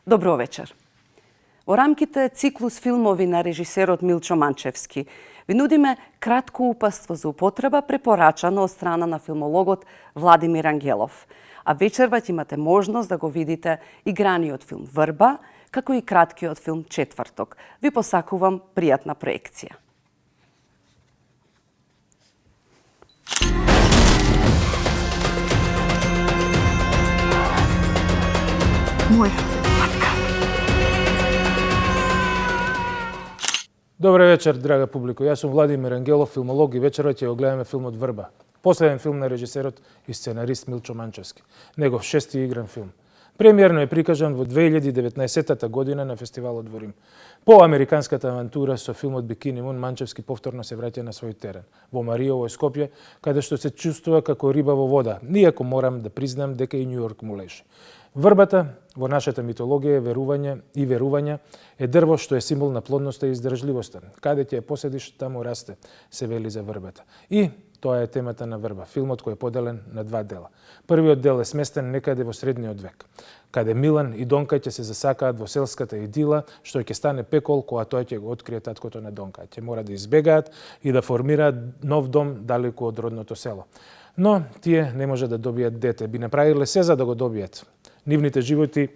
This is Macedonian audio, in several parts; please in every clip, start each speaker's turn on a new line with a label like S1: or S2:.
S1: Добро вечер. Во рамките циклус филмови на режисерот Милчо Манчевски ви нудиме кратко упатство за употреба препорачано од страна на филмологот Владимир Ангелов. А вечерва ќе имате можност да го видите играниот филм Врба, како и краткиот филм Четврток. Ви посакувам пријатна проекција.
S2: Моја матка.
S3: Добре вечер, драга публико. Јас сум Владимир Ангелов, филмолог, и вечерва ќе го гледаме филмот Врба. Последен филм на режисерот и сценарист Милчо Манчевски. Негов шести игран филм. Премиерно е прикажан во 2019 година на фестивалот во Рим. По американската авантура со филмот Бикини Мун, Манчевски повторно се враќа на свој терен, во Мариово, Скопје, каде што се чувствува како риба во вода, иако морам да признам дека и Њујорк му лежи. Врбата во нашата митологија верување е дрво што е символ на плодноста и издржливоста. Каде ќе ја поседиш, таму расте, се вели за врбата. И тоа е темата на Врба, филмот кој е поделен на два дела. Првиот дел е сместен некаде во средниот век, каде Милан и Донка ќе се засакаат во селската идила, што ќе стане пекол кога тој ќе го открие таткото на Донка. Ќе мора да избегаат и да формираат нов дом далеку од родното село. Но тие не може да добијат дете. Би направиле се за да го добијат. Нивните животи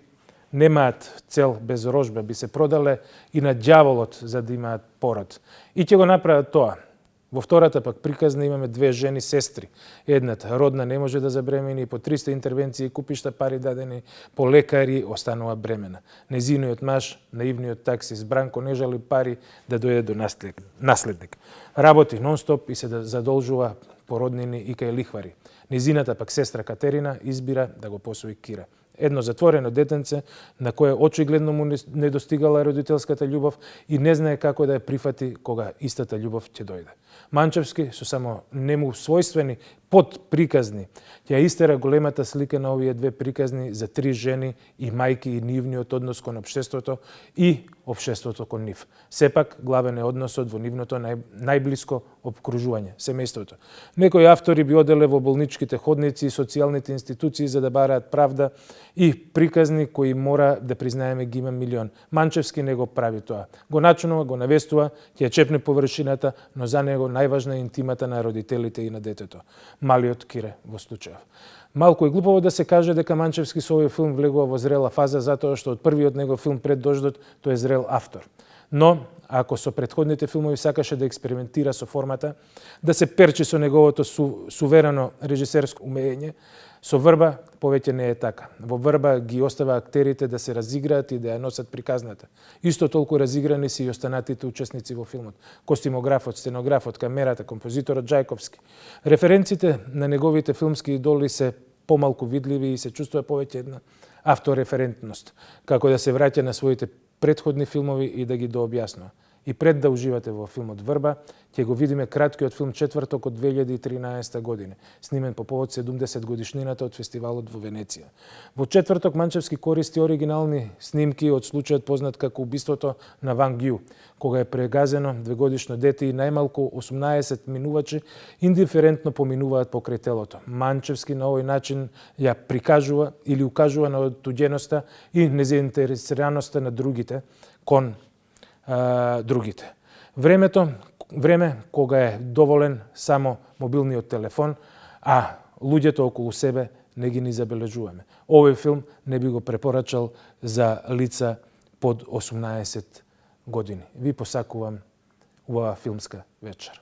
S3: немаат цел без рожба, би се продале и на ѓаволот за да имаат пород. И ќе го направат тоа. Во втората пак приказна имаме две жени сестри. Едната родна не може да забремени и по 300 интервенции купишта пари дадени по лекари останува бремена. Незиниот маж, наивниот таксист Бранко, не жали пари да дојде до наследник. Работи нон-стоп и се задолжува породнини и кај лихвари. Незината пак сестра Катерина избира да го посвои Кира. Едно затворено детенце на кое очигледно му не достигала родителската љубов и не знае како да ја прифати кога истата љубов ќе дојде. Манчевски со само нему својствени подприказни ќе истера големата слика на овие две приказни за три жени и мајки и нивниот однос кон општеството и општеството кон нив. Сепак главен е односот во нивното најблиско обкружување, семејството. Некои автори би оделе во болничките ходници и социјалните институции за да бараат правда и приказни кои мора да признаеме ги има милион. Манчевски не го прави тоа. Го начинува, го навестува, ќе чепне површината, но за него најважна е интимата на родителите и на детето. Малиот Кире во случајов. Малку е глупаво да се каже дека Манчевски со овој филм влегува во зрела фаза затоа што од првиот негов филм Пред дождот тој е зрел автор. Но ако со претходните филмови сакаше да експериментира со формата, да се перчи со неговото суверено режисерско умење, со Врба повеќе не е така. Во Врба ги остава актерите да се разиграат и да ја носат приказната. Исто толку разиграни се и останатите учесници во филмот. Костимографот, сценографот, камерата, композиторот Джајковски. Референците на неговите филмски идоли се помалку видливи и се чувствува повеќе една автореферентност, како да се враќа на своите претходни филмови и да ги дообјаснува. И пред да уживате во филмот Врба, ќе го видиме краткиот филм Четврток од 2013 година, снимен по повод 70 годишнината од фестивалот во Венеција. Во Четврток Манчевски користи оригинални снимки од случајот познат како убиството на Ван Гју, кога е прегазено двегодишно дете и најмалку 18 минувачи индиферентно поминуваат покрај телото. Манчевски на овој начин ја прикажува или укажува на отуѓеноста и незаинтересираноста на другите кон другите. Време кога е доволен само мобилниот телефон, а луѓето околу себе не ги ни забележуваме. Овој филм не би го препорачал за лица под 18 години. Ви посакувам убава филмска вечер.